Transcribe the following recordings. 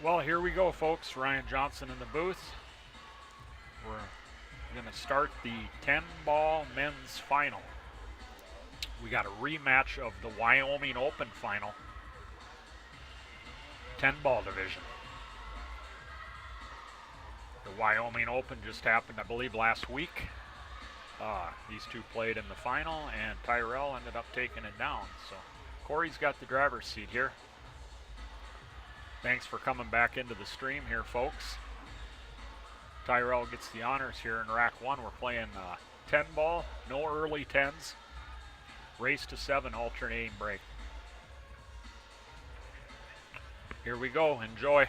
Well, here we go, folks. Ryan Johnson in the booth. We're going to start the 10-ball men's final. We got a rematch of the Wyoming Open final, 10-ball division. The Wyoming Open just happened, I believe, last week. These two played in the final, and Tyrel ended up taking it down. So Corey's got the driver's seat here. Thanks for coming back into the stream here, folks. Tyrel gets the honors here in rack one. We're playing 10-ball, no early 10s. Race to 7, alternating break. Here we go. Enjoy.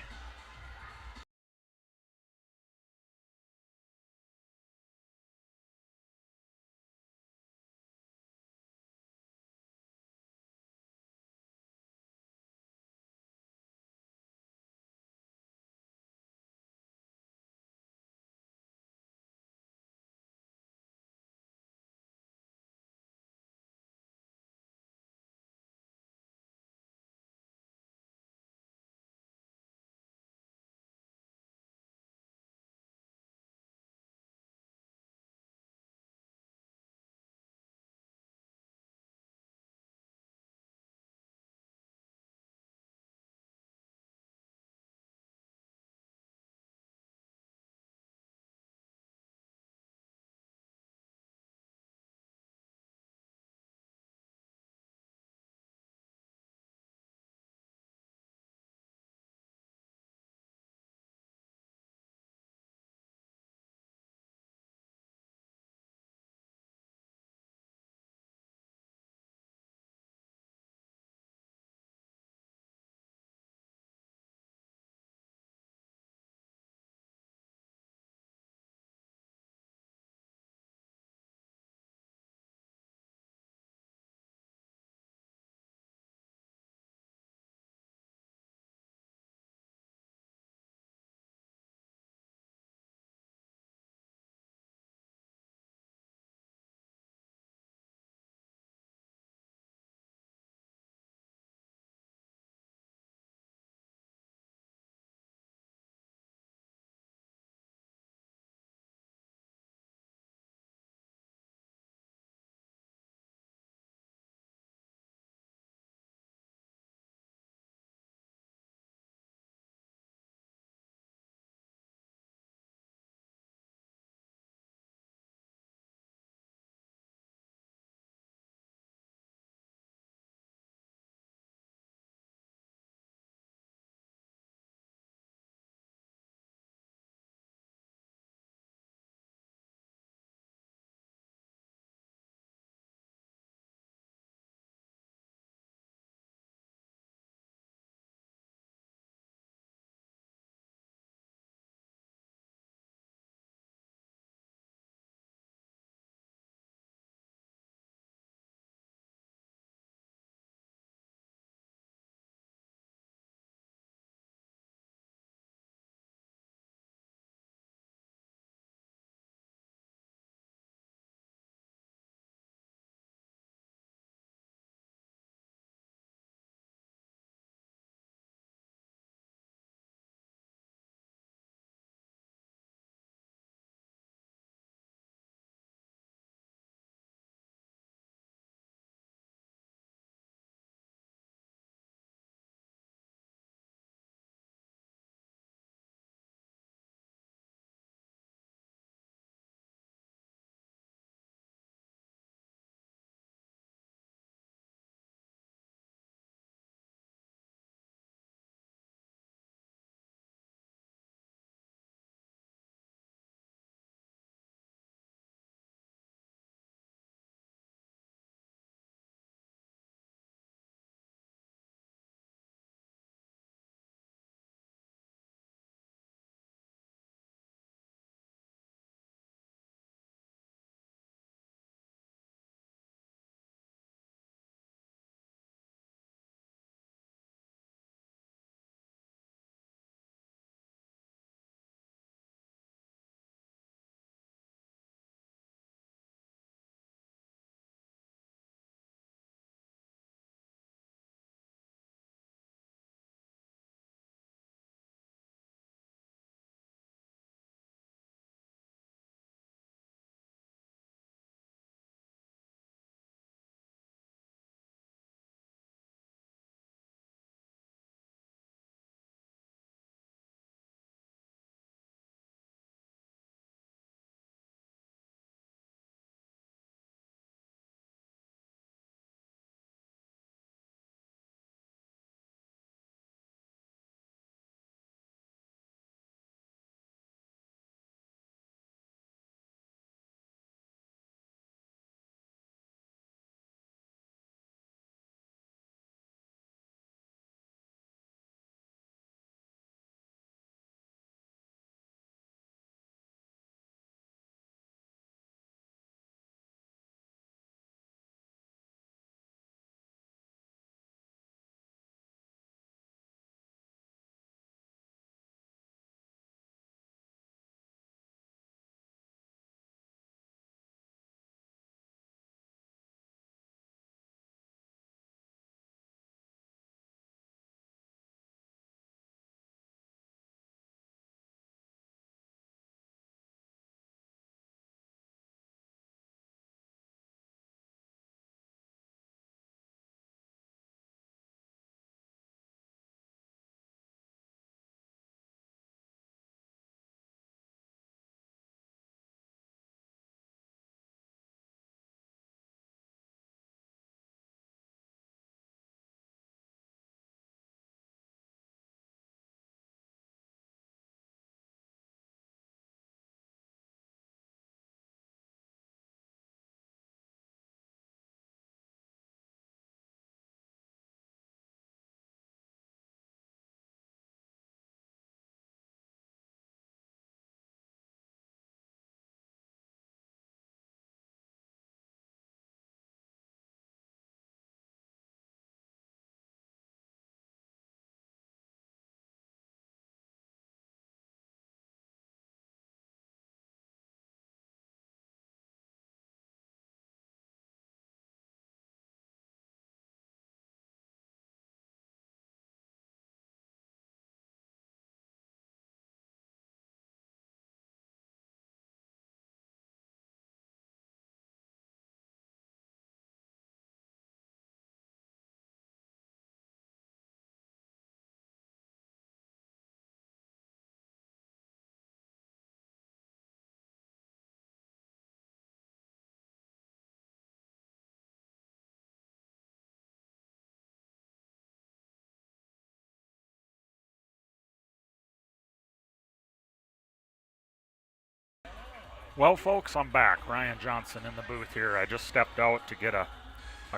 Well, folks, I'm back. Ryan Johnson in the booth here. I just stepped out to get a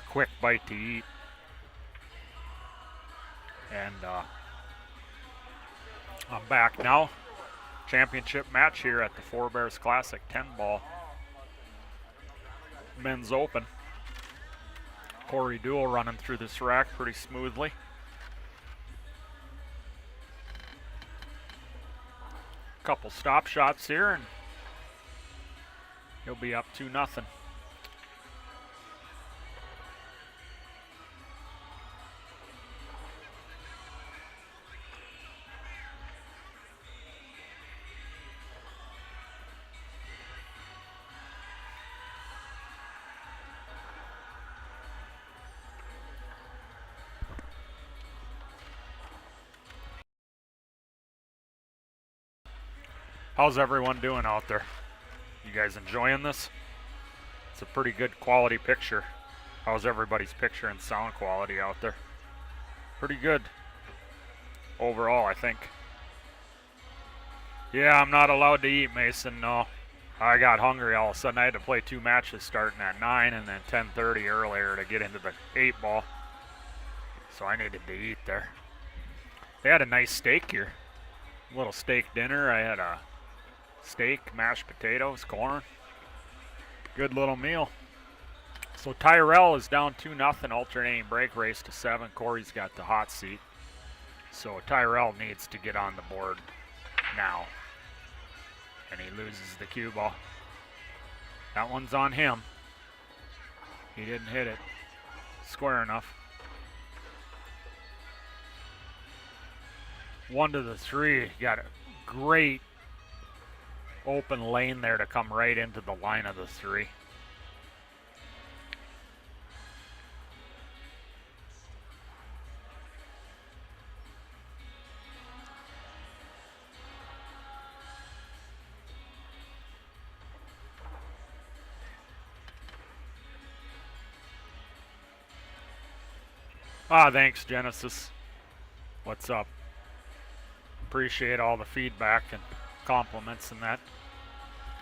quick bite to eat. And I'm back now. Championship match here at the Four Bears Classic 10-ball Men's Open. Deuel running through this rack pretty smoothly. Couple stop shots here, and he'll be up 2-0. How's everyone doing out there? You guys enjoying this? It's a pretty good quality picture. How's everybody's picture and sound quality out there? Pretty good overall, I think. Yeah, I'm not allowed to eat, Mason, no. I got hungry all of a sudden. I had to play 2 matches starting at 9 and then 10:30 earlier to get into the 8-ball. So I needed to eat there. They had a nice steak here. A little steak dinner. I had a steak, mashed potatoes, corn. Good little meal. So Tyrel is down 2-0, alternating break race to 7. Corey's got the hot seat. So Tyrel needs to get on the board now. And he loses the cue ball. That one's on him. He didn't hit it square enough. 1 to the 3. Got a great open lane there to come right into the line of the 3. Thanks, Genesis. What's up? Appreciate all the feedback and compliments and that.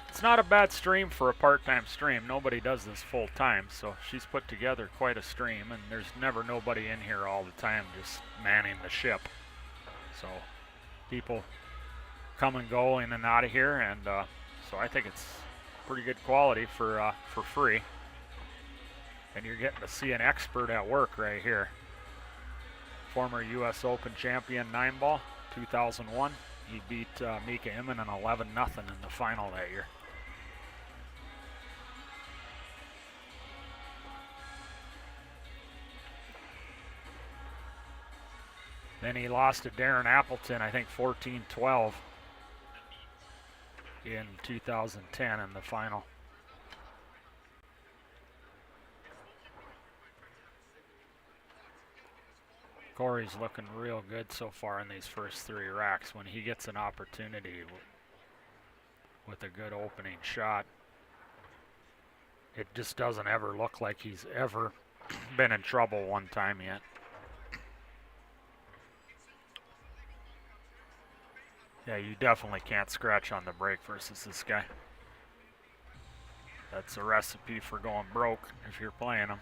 It's not a bad stream for a part-time stream. Nobody does this full-time, so she's put together quite a stream, and there's never nobody in here all the time just manning the ship. So people come and go in and out of here, and so I think it's pretty good quality for free. And you're getting to see an expert at work right here. Former U.S. Open champion 9-ball, 2001. He beat Mika Immonen 11-0 in the final that year. Then he lost to Darren Appleton, I think 14-12 in 2010 in the final. Corey's looking real good so far in these first 3 racks. When he gets an opportunity with a good opening shot, it just doesn't ever look like he's ever been in trouble one time yet. Yeah, you definitely can't scratch on the break versus this guy. That's a recipe for going broke if you're playing him.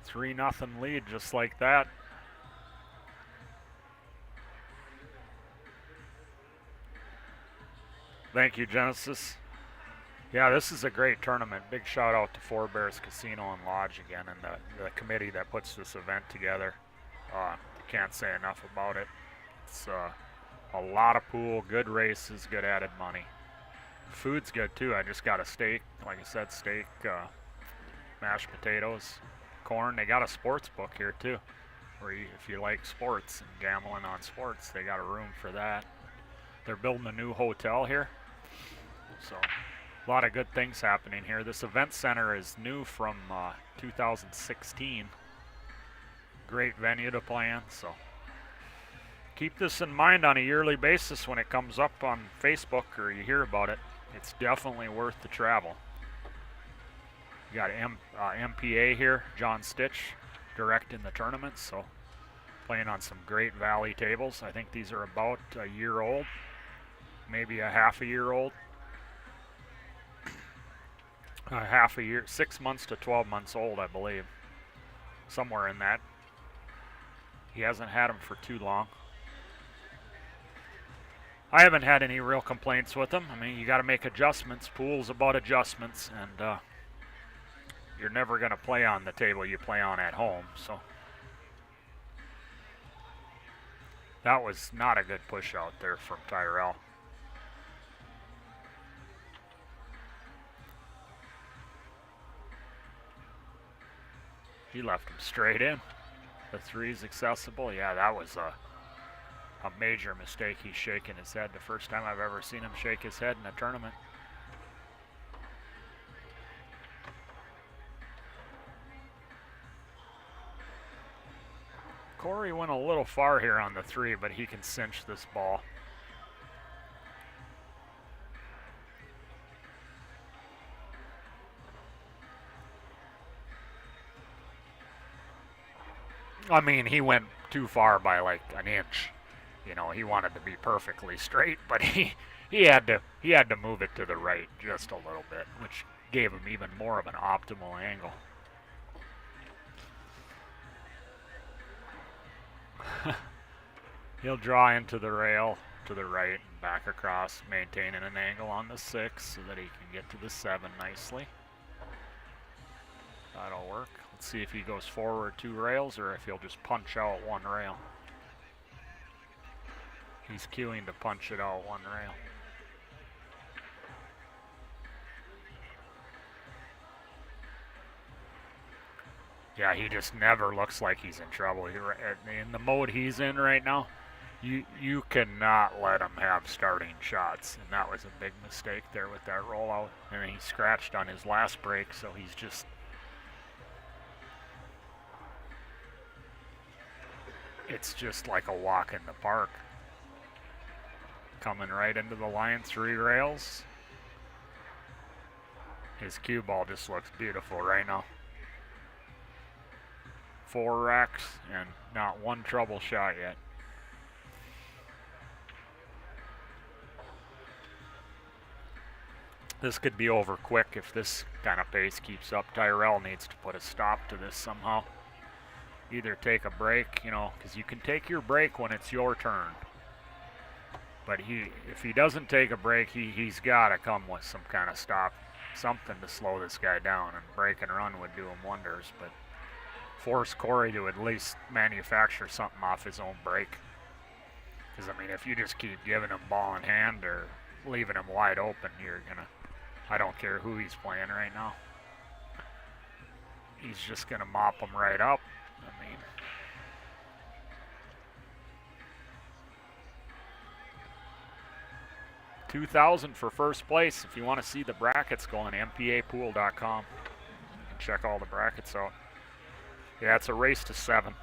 3-0 lead just like that. Thank you, Genesis. Yeah, this is a great tournament. Big shout out to Four Bears Casino and Lodge again, and the committee that puts this event together. Can't say enough about it. It's a lot of pool, good races, good added money. Food's good too. I just got a steak, like I said, steak, mashed potatoes, corn. They got a sports book here too, where if you like sports and gambling on sports, they got a room for that. They're building a new hotel here, so a lot of good things happening here. This event center is new from 2016. Great venue to play in, so keep this in mind on a yearly basis when it comes up on Facebook or you hear about it. It's definitely worth the travel. You got MPA here, John Stitch, direct in the tournament, so playing on some great valley tables. I think these are about a year old, maybe a half a year old. Half a year, 6 months to 12 months old, I believe. Somewhere in that. He hasn't had them for too long. I haven't had any real complaints with them. I mean, you got to make adjustments. Pool's about adjustments, and you're never going to play on the table you play on at home. So that was not a good push out there from Tyrel. He left him straight in. The 3's accessible. Yeah, that was a major mistake. He's shaking his head. The first time I've ever seen him shake his head in a tournament. Corey went a little far here on the 3, but he can cinch this ball. I mean, he went too far by like an inch. You know, he wanted to be perfectly straight, but he had to move it to the right just a little bit, which gave him even more of an optimal angle. He'll draw into the rail to the right and back across, maintaining an angle on the 6 so that he can get to the 7 nicely. That'll work. Let's see if he goes forward 2 rails or if he'll just punch out 1 rail. He's queuing to punch it out 1 rail. Yeah, he just never looks like he's in trouble. In the mode he's in right now, you cannot let him have starting shots. And that was a big mistake there with that rollout. And he scratched on his last break, so he's just... It's just like a walk in the park. Coming right into the line, 3 rails. His cue ball just looks beautiful right now. 4 racks and not 1 trouble shot yet. This could be over quick if this kind of pace keeps up. Tyrel needs to put a stop to this somehow. Either take a break, you know, because you can take your break when it's your turn. But if he doesn't take a break, he's got to come with some kind of stop, something to slow this guy down, and break and run would do him wonders. But force Corey to at least manufacture something off his own break. Because, I mean, if you just keep giving him ball in hand or leaving him wide open, you're going to, I don't care who he's playing right now. He's just going to mop him right up. I mean, $2,000 for first place. If you want to see the brackets, go on mpapool.com and check all the brackets out. Yeah, it's a race to 7.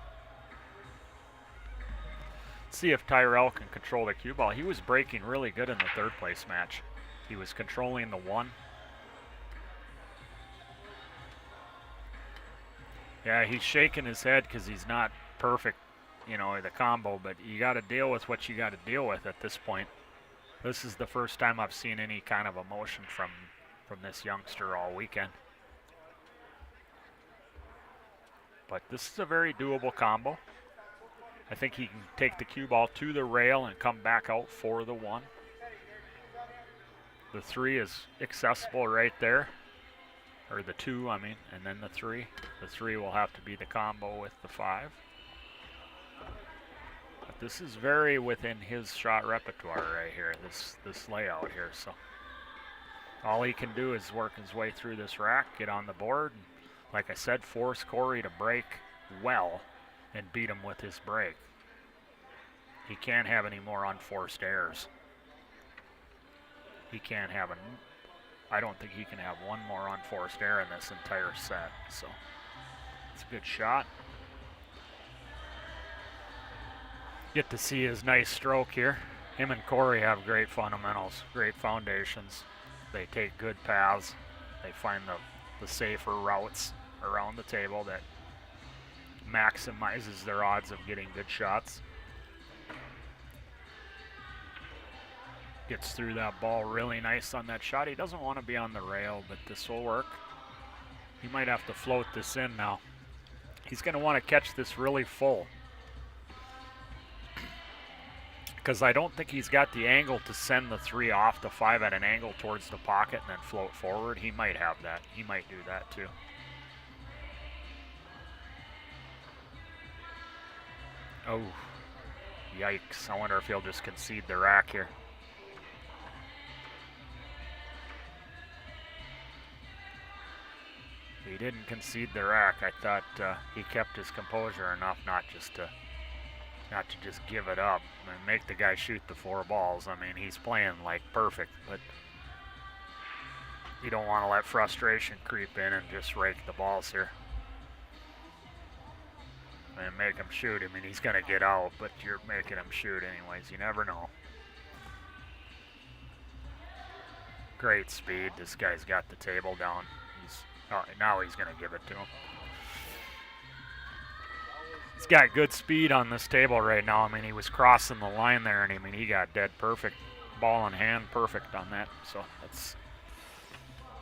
Let's see if Tyrel can control the cue ball. He was breaking really good in the 3rd place match. He was controlling the 1. Yeah, he's shaking his head because he's not perfect, you know, the combo, but you got to deal with what you got to deal with at this point. This is the first time I've seen any kind of emotion from this youngster all weekend. But this is a very doable combo. I think he can take the cue ball to the rail and come back out for the 1. The 3 is accessible right there. Or the 2, I mean, and then the 3. The 3 will have to be the combo with the 5. But this is very within his shot repertoire right here, this layout here. So all he can do is work his way through this rack, get on the board, and like I said, force Corey to break well and beat him with his break. He can't have any more unforced errors. He can't have I don't think he can have 1 more unforced error in this entire set. So it's a good shot. Get to see his nice stroke here. Him and Corey have great fundamentals, great foundations. They take good paths. They find the safer routes around the table that maximizes their odds of getting good shots. Gets through that ball really nice on that shot. He doesn't want to be on the rail, but this will work. He might have to float this in now. He's going to want to catch this really full, because I don't think he's got the angle to send the 3 off the 5 at an angle towards the pocket and then float forward. He might have that. He might do that too. Oh, yikes. I wonder if he'll just concede the rack here. He didn't concede the rack. I thought he kept his composure enough not to just give it up and make the guy shoot the 4 balls. I mean, he's playing like perfect, but you don't want to let frustration creep in and just rake the balls here and make him shoot. I mean, he's going to get out, but you're making him shoot anyways. You never know. Great speed. This guy's got the table down. Now he's going to give it to him. He's got good speed on this table right now. I mean, he was crossing the line there, and I mean, he got dead perfect. Ball in hand, perfect on that. So that's,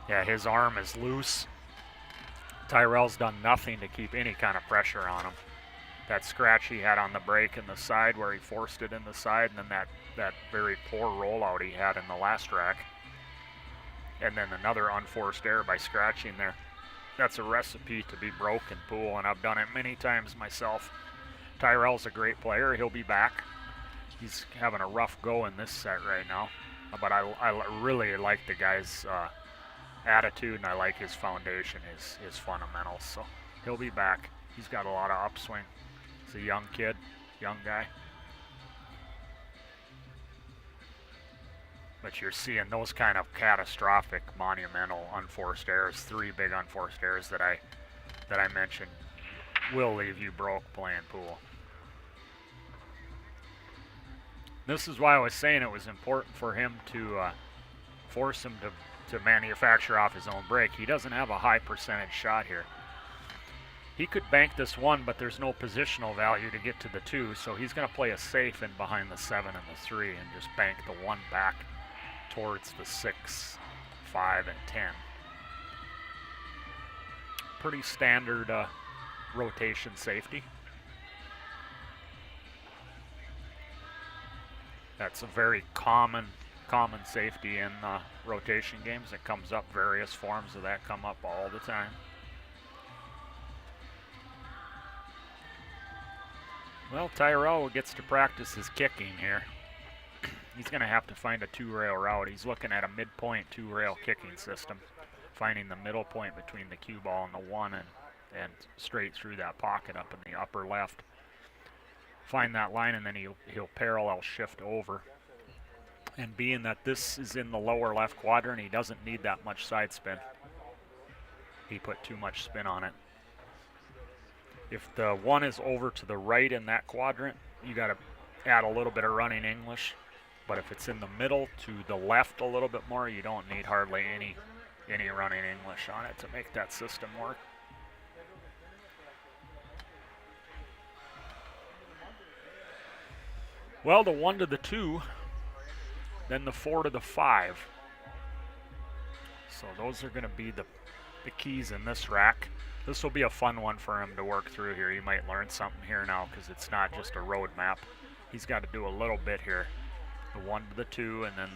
yeah, his arm is loose. Tyrel's done nothing to keep any kind of pressure on him. That scratch he had on the break in the side where he forced it in the side, and then that very poor rollout he had in the last rack. And then another unforced error by scratching there. That's a recipe to be broke in pool, and I've done it many times myself. Tyrel's a great player. He'll be back. He's having a rough go in this set right now. But I really like the guy's attitude, and I like his foundation, his fundamentals. So he'll be back. He's got a lot of upswing. He's a young kid, young guy. But you're seeing those kind of catastrophic, monumental, unforced errors. 3 big unforced errors that I mentioned will leave you broke playing pool. This is why I was saying it was important for him to force him to manufacture off his own break. He doesn't have a high percentage shot here. He could bank this 1, but there's no positional value to get to the 2, so he's going to play a safe in behind the 7 and the 3 and just bank the 1 back towards the 6, 5, and 10. Pretty standard rotation safety. That's a very common safety in rotation games. It comes up, various forms of that come up all the time. Well, Tyrel gets to practice his kicking here. He's going to have to find a 2-rail route. He's looking at a midpoint 2-rail kicking system, finding the middle point between the cue ball and the 1 and straight through that pocket up in the upper left. Find that line, and then he'll parallel shift over. And being that this is in the lower left quadrant, he doesn't need that much side spin. He put too much spin on it. If the 1 is over to the right in that quadrant, you got to add a little bit of running English. But if it's in the middle to the left a little bit more, you don't need hardly any running English on it to make that system work. Well, the 1 to the 2, then the 4 to the 5. So those are going to be the keys in this rack. This will be a fun one for him to work through here. You might learn something here now because it's not just a road map. He's got to do a little bit here. The 1 to the 2, and then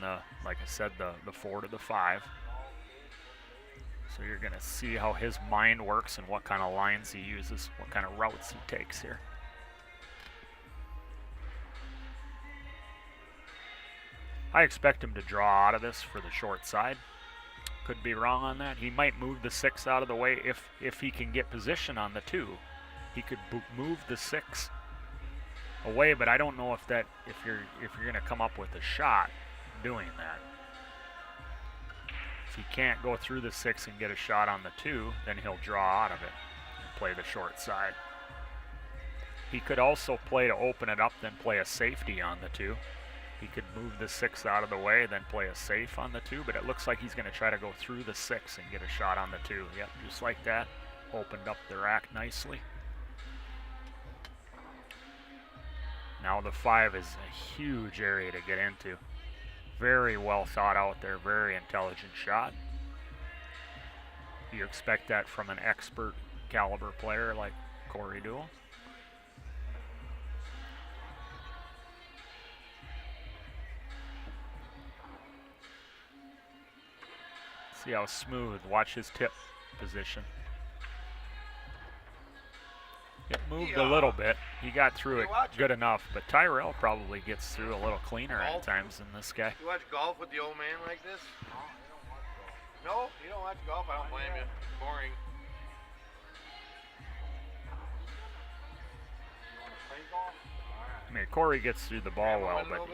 like I said, the 4 to the 5. So you're going to see how his mind works and what kind of lines he uses, what kind of routes he takes here. I expect him to draw out of this for the short side. Could be wrong on that. He might move the 6 out of the way if he can get position on the 2. He could move the 6 away, but I don't know if you're going to come up with a shot doing that. If he can't go through the 6 and get a shot on the 2, then he'll draw out of it and play the short side. He could also play to open it up, then play a safety on the 2. He could move the 6 out of the way, then play a safe on the 2, but it looks like he's going to try to go through the 6 and get a shot on the 2. Yep, just like that. Opened up the rack nicely. Now the 5 is a huge area to get into. Very well thought out there, very intelligent shot. You expect that from an expert caliber player like Corey Deuel. See how smooth, watch his tip position. It moved a little bit. He got through it good enough, but Tyrel probably gets through a little cleaner at times than this guy. You watch golf with the old man like this? No, you don't watch golf? I don't blame you. It's boring. I mean, Corey gets through the ball well, but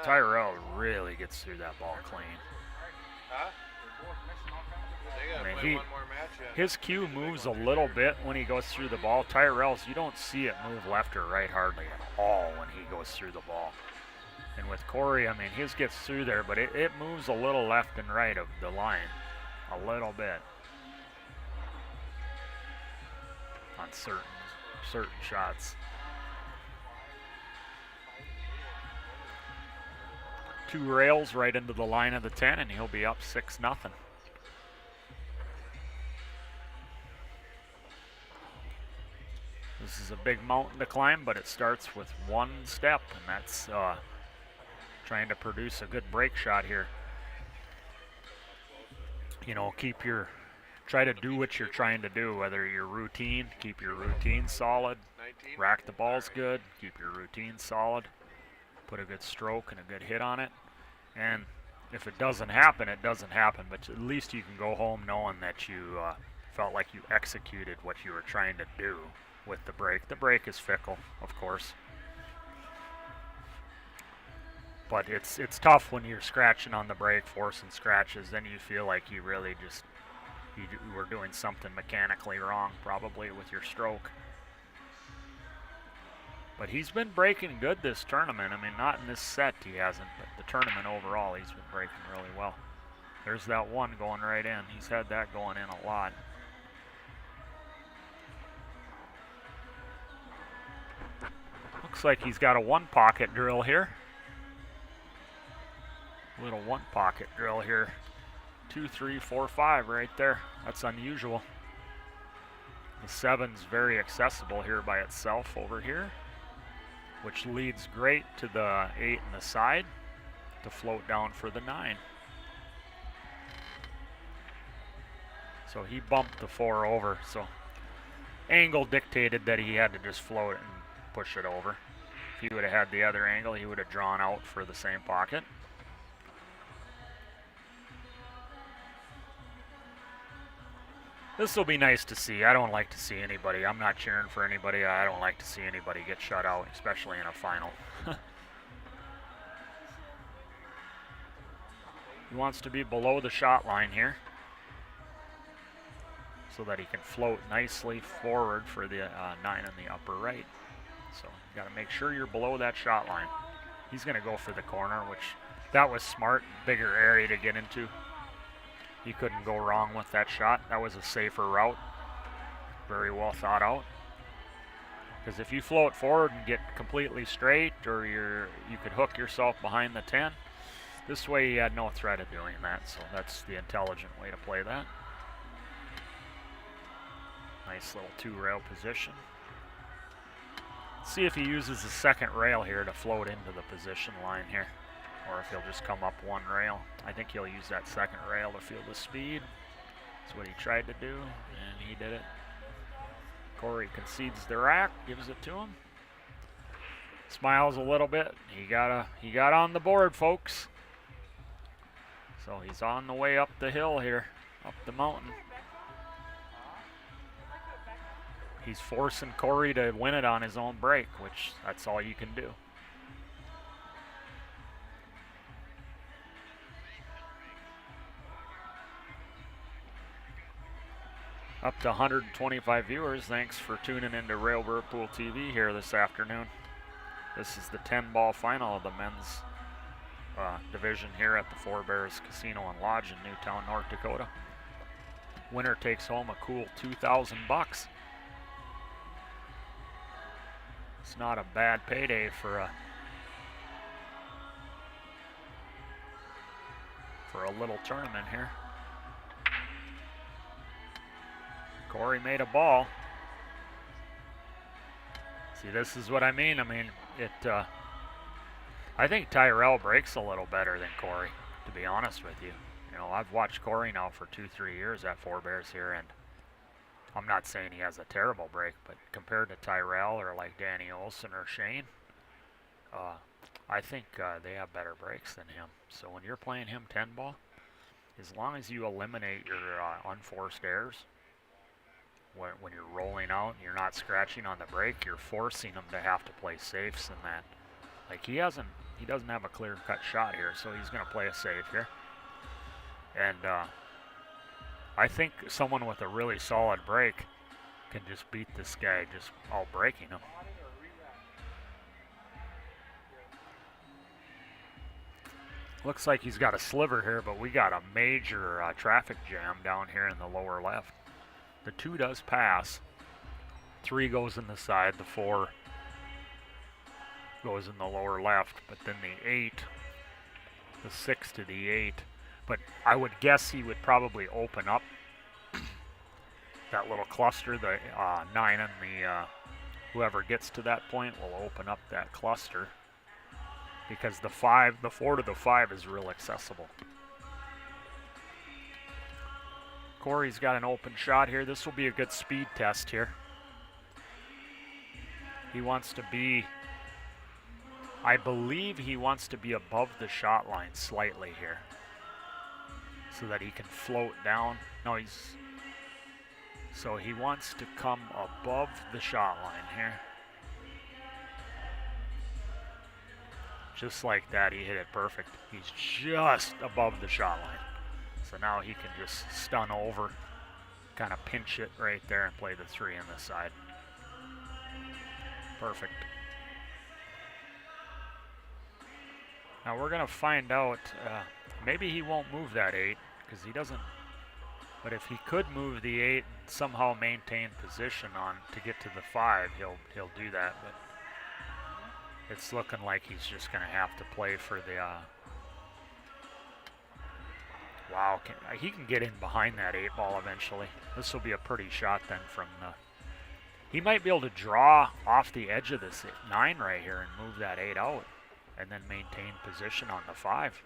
Tyrel really gets through that ball clean. Huh? I mean, his cue moves a little bit when he goes through the ball. Tyrel's, you don't see it move left or right hardly at all when he goes through the ball. And with Corey, I mean, his gets through there, but it moves a little left and right of the line. A little bit. On certain shots. 2 rails right into the line of the 10, and he'll be up 6-0. This is a big mountain to climb, but it starts with 1 step, and that's trying to produce a good break shot here. You know, try to do what you're trying to do, whether your routine, keep your routine solid, rack the balls good, keep your routine solid, put a good stroke and a good hit on it. And if it doesn't happen, it doesn't happen, but at least you can go home knowing that you felt like you executed what you were trying to do with the break. The break is fickle, of course. But it's tough when you're scratching on the break, forcing scratches. Then you feel like you really just, you were doing something mechanically wrong, probably with your stroke. But he's been breaking good this tournament. I mean, not in this set he hasn't, but the tournament overall he's been breaking really well. There's that 1 going right in. He's had that going in a lot. Looks like he's got a 1-pocket drill here. Little 1-pocket drill here. 2, 3, 4, 5 right there. That's unusual. The 7's very accessible here by itself over here, which leads great to the 8 and the side to float down for the 9. So he bumped the 4 over. So angle dictated that he had to just float it and push it over. If he would have had the other angle, he would have drawn out for the same pocket. This will be nice to see. I don't like to see anybody. I'm not cheering for anybody. I don't like to see anybody get shut out, especially in a final. He wants to be below the shot line here so that he can float nicely forward for the 9 in the upper right. So you got to make sure you're below that shot line. He's going to go for the corner, which that was smart. Bigger area to get into. He couldn't go wrong with that shot. That was a safer route. Very well thought out. Because if you float forward and get completely straight, or you could hook yourself behind the 10. This way he had no threat of doing that, so that's the intelligent way to play that. Nice little 2-rail position. See if he uses the 2nd rail here to float into the position line here, or if he'll just come up 1 rail. I think he'll use that 2nd rail to feel the speed. That's what he tried to do, and he did it. Corey concedes the rack, gives it to him. Smiles a little bit. He got on the board, folks. So he's on the way up the hill here, up the mountain. He's forcing Corey to win it on his own break, which that's all you can do. Up to 125 viewers. Thanks for tuning into Rail Whirlpool TV here this afternoon. This is the 10-ball final of the men's division here at the Four Bears Casino and Lodge in Newtown, North Dakota. Winner takes home a cool $2,000. It's not a bad payday for a little tournament here. Corey made a ball. See, this is what I mean. I mean, I think Tyrel breaks a little better than Corey, to be honest with you. You know, I've watched Corey now for 2-3 years at Four Bears here, and I'm not saying he has a terrible break, but compared to Tyrel or like Danny Olson or Shane, I think they have better breaks than him. So when you're playing him 10 ball, as long as you eliminate your unforced errors, when you're rolling out and you're not scratching on the break, you're forcing him to have to play safes and that. Like he doesn't have a clear-cut shot here, so he's going to play a safe here. And I think someone with a really solid break can just beat this guy just all breaking him. Looks like he's got a sliver here, but we got a major traffic jam down here in the lower left. The 2 does pass. 3 goes in the side. The 4 goes in the lower left. But then the 8, the 6 to the 8. But I would guess he would probably open up that little cluster. The 9 and the whoever gets to that point will open up that cluster, because the 4 to the 5 is real accessible. Corey's got an open shot here. This will be a good speed test here. He wants to be, I believe he wants to be above the shot line slightly here, so that he can float down. No, so he wants to come above the shot line here. Just like that, he hit it perfect. He's just above the shot line. So now he can just stun over, kind of pinch it right there and play the 3 on the side. Perfect. Now we're going to find out, maybe he won't move that 8, because he doesn't, but if he could move the 8 and somehow maintain position on to get to the 5, he'll do that, but it's looking like he's just going to have to play for the, wow, he can get in behind that 8 ball eventually. This will be a pretty shot then from the, he might be able to draw off the edge of this 9 right here and move that 8 out and then maintain position on the 5.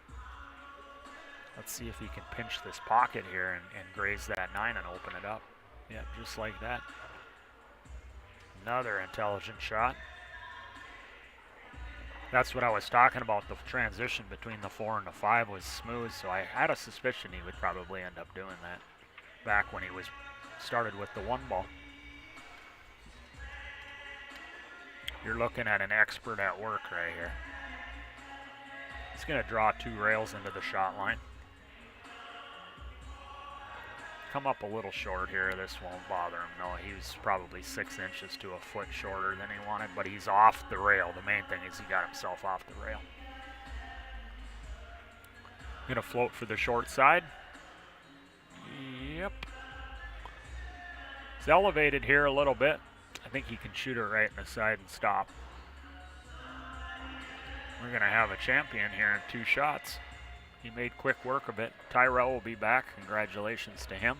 Let's see if he can pinch this pocket here and graze that 9 and open it up. Yeah, just like that. Another intelligent shot. That's what I was talking about. The transition between the 4 and the 5 was smooth, so I had a suspicion he would probably end up doing that back when he was started with the 1 ball. You're looking at an expert at work right here. He's going to draw 2 rails into the shot line. Come up a little short here. This won't bother him. No, he was probably 6 inches to a foot shorter than he wanted, but he's off the rail. The main thing is he got himself off the rail. Gonna float for the short side. Yep. It's elevated here a little bit. I think he can shoot it right in the side and stop. We're gonna have a champion here in 2 shots. He made quick work of it. Tyrel will be back. Congratulations to him.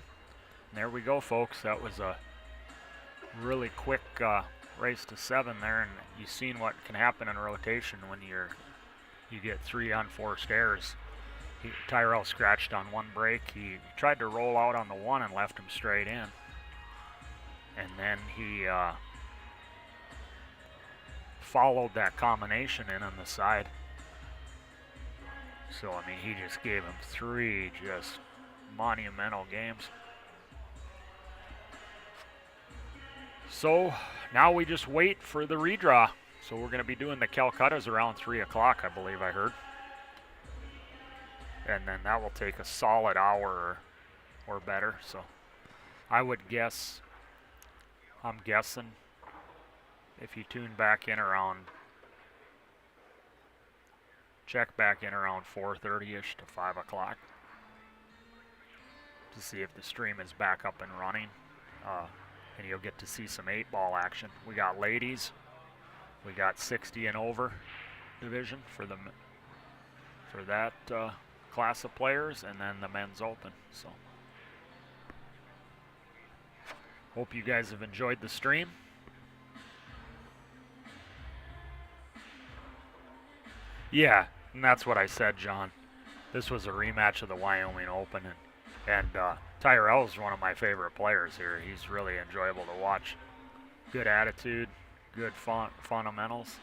And there we go, folks. That was a really quick race to 7 there, and you've seen what can happen in rotation when you get 3 unforced errors. Tyrel scratched on 1 break. He tried to roll out on the 1 and left him straight in. And then he followed that combination in on the side. So, I mean, he just gave him 3 just monumental games. So, now we just wait for the redraw. So, we're going to be doing the Calcuttas around 3 o'clock, I believe I heard. And then that will take a solid hour or better. So, I would guess, I'm guessing, if you tune back in around, check back in around 4:30ish to 5 o'clock to see if the stream is back up and running, and you'll get to see some 8-ball action. We got ladies, We got 60 and over division for that class of players, and then the men's open. So hope you guys have enjoyed the stream. Yeah, and that's what I said, John. This was a rematch of the Wyoming Open, and Tyrel is one of my favorite players here. He's really enjoyable to watch. Good attitude, good fundamentals.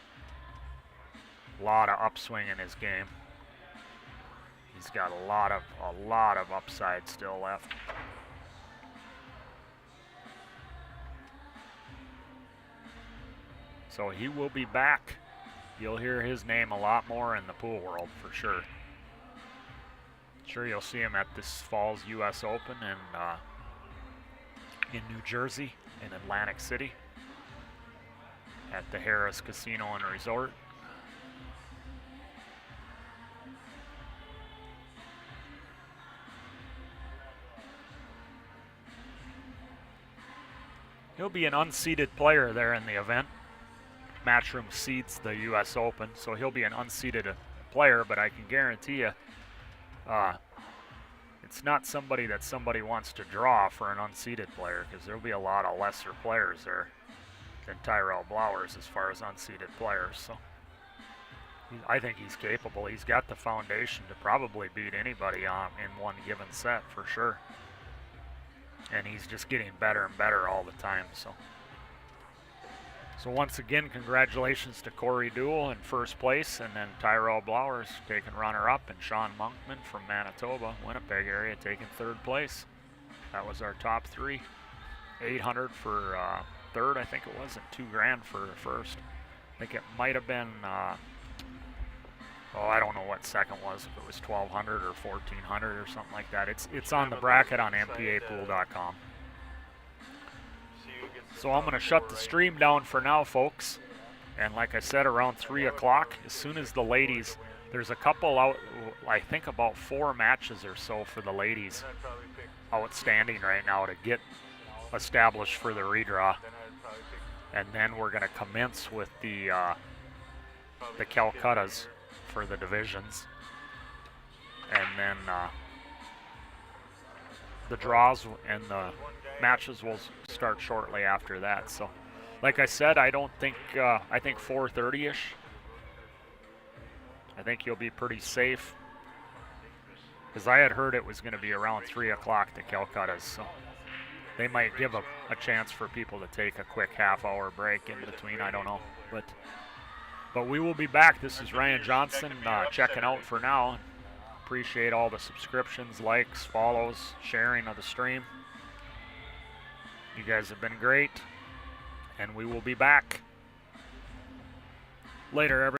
A lot of upswing in his game. He's got a lot of upside still left. So he will be back. You'll hear his name a lot more in the pool world for sure. Sure, you'll see him at this fall's U.S. Open in New Jersey, in Atlantic City, at the Harris Casino and Resort. He'll be an unseeded player there in the event. Matchroom seeds the U.S. Open, so he'll be an unseeded player, but I can guarantee you it's not somebody that somebody wants to draw for an unseeded player, because there'll be a lot of lesser players there than Tyrel Blowers as far as unseeded players. So I think he's capable. He's got the foundation to probably beat anybody in one given set for sure. And he's just getting better and better all the time. So once again, congratulations to Corey Deuel in first place, and then Tyrel Blowers taking runner-up, and Sean Monkman from Manitoba, Winnipeg area, taking third place. That was our top three. 800 for third, I think it was, and $2,000 for first. I think it might have been, I don't know what second was, if it was 1,200 or 1,400 or something like that. It's on the bracket on mpapool.com. So I'm going to shut the stream down for now, folks. And like I said, around 3 o'clock, as soon as the ladies, there's a couple out, I think about 4 matches or so for the ladies outstanding right now to get established for the redraw. And then we're going to commence with the Calcuttas for the divisions. And then the draws and the matches will start shortly after that. So like I said, I think 4:30ish. I think you'll be pretty safe, because I had heard it was going to be around 3 o'clock, the Calcuttas, so they might give a chance for people to take a quick half-hour break in between. I don't know, but we will be back. This is Ryan Johnson checking out for now. Appreciate all the subscriptions, likes, follows, sharing of the stream. You guys have been great, and we will be back later, everyone.